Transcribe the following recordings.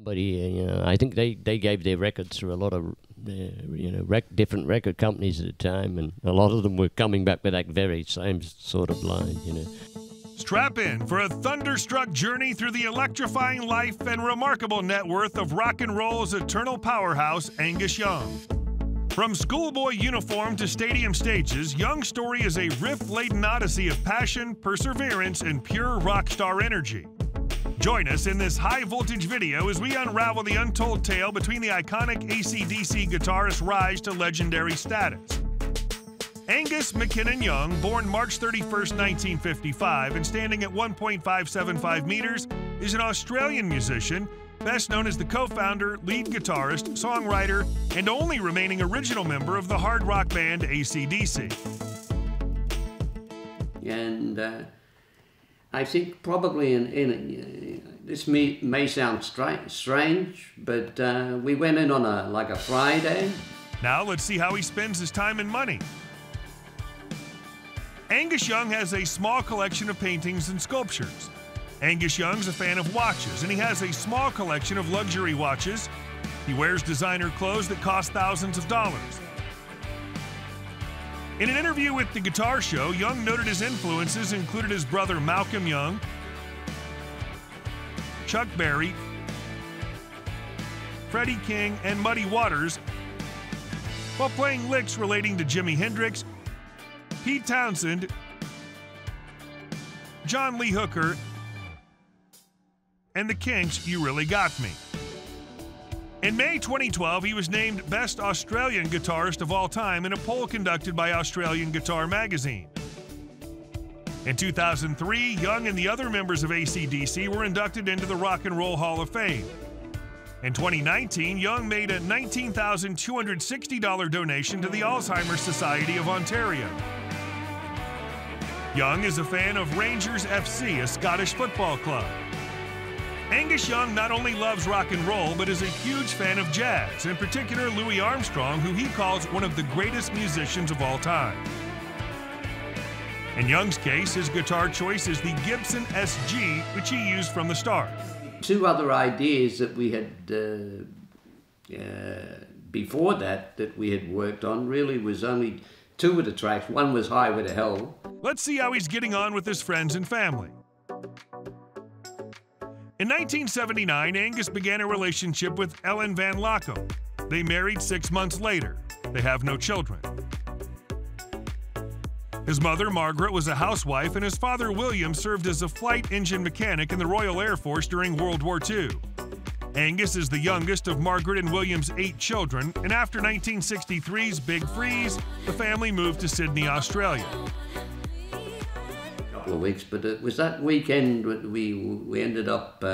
Somebody, I think they gave their records to a lot of, different record companies at the time, and a lot of them were coming back with that very same sort of line. Strap in for a thunderstruck journey through the electrifying life and remarkable net worth of rock and roll's eternal powerhouse, Angus Young. From schoolboy uniform to stadium stages, Young's story is a riff-laden odyssey of passion, perseverance, and pure rock star energy. Join us in this high-voltage video as we unravel the untold tale between the iconic AC/DC guitarist's rise to legendary status. Angus McKinnon Young, born March 31, 1955, and standing at 1.575 meters, is an Australian musician, best known as the co-founder, lead guitarist, songwriter, and only remaining original member of the hard rock band AC/DC. And I think probably this may sound strange, but we went in on a Friday. Now let's see how he spends his time and money. Angus Young has a small collection of paintings and sculptures. Angus Young's a fan of watches, and he has a small collection of luxury watches. He wears designer clothes that cost thousands of dollars. In an interview with The Guitar Show, Young noted his influences included his brother Malcolm Young, Chuck Berry, Freddie King, and Muddy Waters, while playing licks relating to Jimi Hendrix, Pete Townsend, John Lee Hooker, and the Kinks' You Really Got Me. In May 2012, he was named Best Australian Guitarist of All Time in a poll conducted by Australian Guitar Magazine. In 2003, Young and the other members of AC/DC were inducted into the Rock and Roll Hall of Fame. In 2019, Young made a $19,260 donation to the Alzheimer's Society of Ontario. Young is a fan of Rangers FC, a Scottish football club. Angus Young not only loves rock and roll, but is a huge fan of jazz, in particular Louis Armstrong, who he calls one of the greatest musicians of all time. In Young's case, his guitar choice is the Gibson SG, which he used from the start. Two other ideas that we had before that we had worked on really was only two of the tracks. One was Highway to Hell. Let's see how he's getting on with his friends and family. In 1979, Angus began a relationship with Ellen Van Lachem. They married 6 months later. They have no children. His mother, Margaret, was a housewife, and his father, William, served as a flight engine mechanic in the Royal Air Force during World War II. Angus is the youngest of Margaret and William's 8 children, and after 1963's Big Freeze, the family moved to Sydney, Australia. Couple of weeks, but it was that weekend we ended up,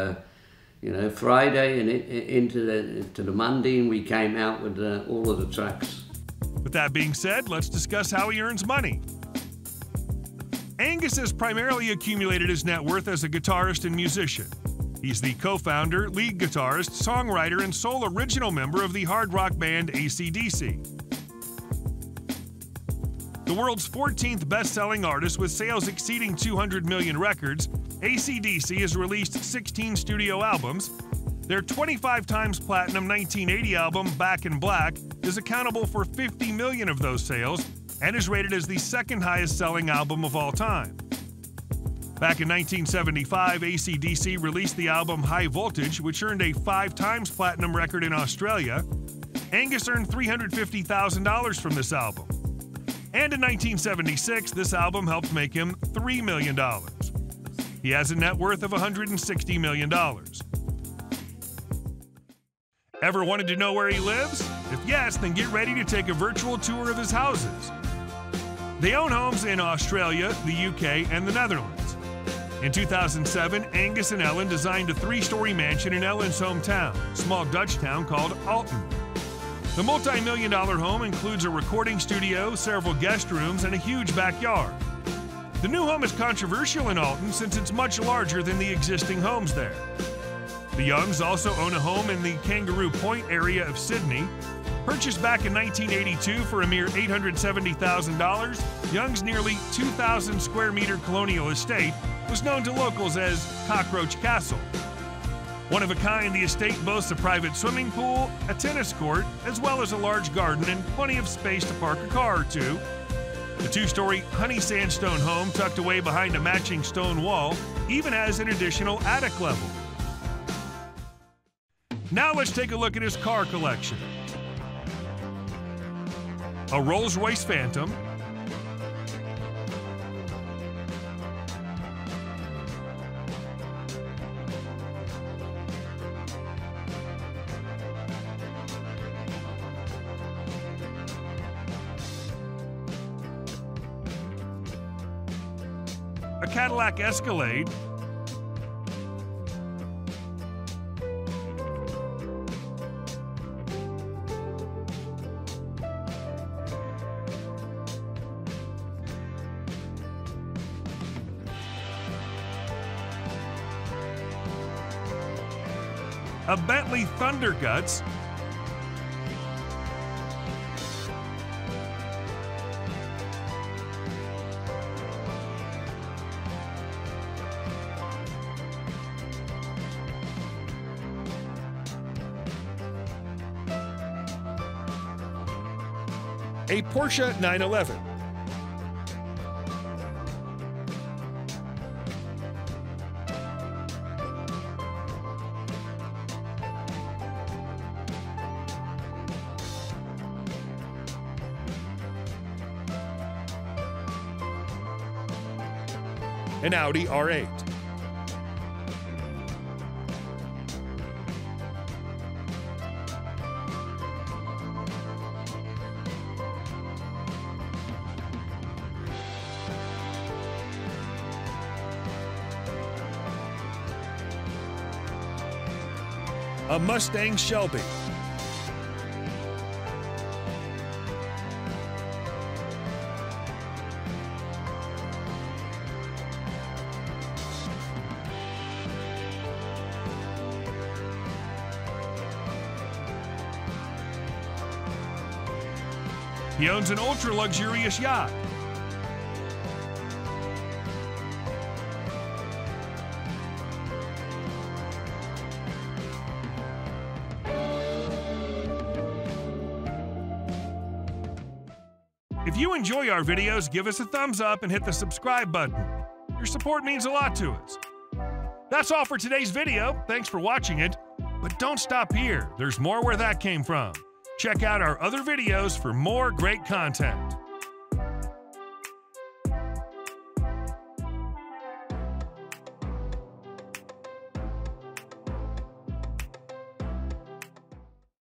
Friday and into the Monday, and we came out with all of the tracks. With that being said, let's discuss how he earns money. Angus has primarily accumulated his net worth as a guitarist and musician. He's the co-founder, lead guitarist, songwriter, and sole original member of the hard rock band AC/DC. The world's 14th best-selling artist with sales exceeding 200 million records, AC/DC has released 16 studio albums. Their 25 times platinum 1980 album, Back in Black, is accountable for 50 million of those sales and is rated as the second highest-selling album of all time. Back in 1975, AC/DC released the album High Voltage, which earned a 5 times platinum record in Australia. Angus earned $350,000 from this album. And in 1976, this album helped make him $3 million. He has a net worth of $160 million. Ever wanted to know where he lives? If yes, then get ready to take a virtual tour of his houses. They own homes in Australia, the UK, and the Netherlands. In 2007, Angus and Ellen designed a 3-story mansion in Ellen's hometown, a small Dutch town called Alton. The multi-million-dollar home includes a recording studio, several guest rooms, and a huge backyard. The new home is controversial in Alton since it's much larger than the existing homes there. The Youngs also own a home in the Kangaroo Point area of Sydney. Purchased back in 1982 for a mere $870,000, Young's nearly 2,000 square meter colonial estate was known to locals as Cockroach Castle. One of a kind, the estate boasts a private swimming pool, a tennis court, as well as a large garden and plenty of space to park a car or two. The two-story honey sandstone home, tucked away behind a matching stone wall, even has an additional attic level. Now let's take a look at his car collection. A Rolls-Royce Phantom, a Cadillac Escalade, a Bentley Thunderguts, a Porsche 911, an Audi R8, a Mustang Shelby, he owns an ultra-luxurious yacht, If you enjoy our videos, give us a thumbs up and hit the subscribe button. Your support means a lot to us. That's all for today's video. Thanks for watching it. But don't stop here. There's more where that came from. Check out our other videos for more great content.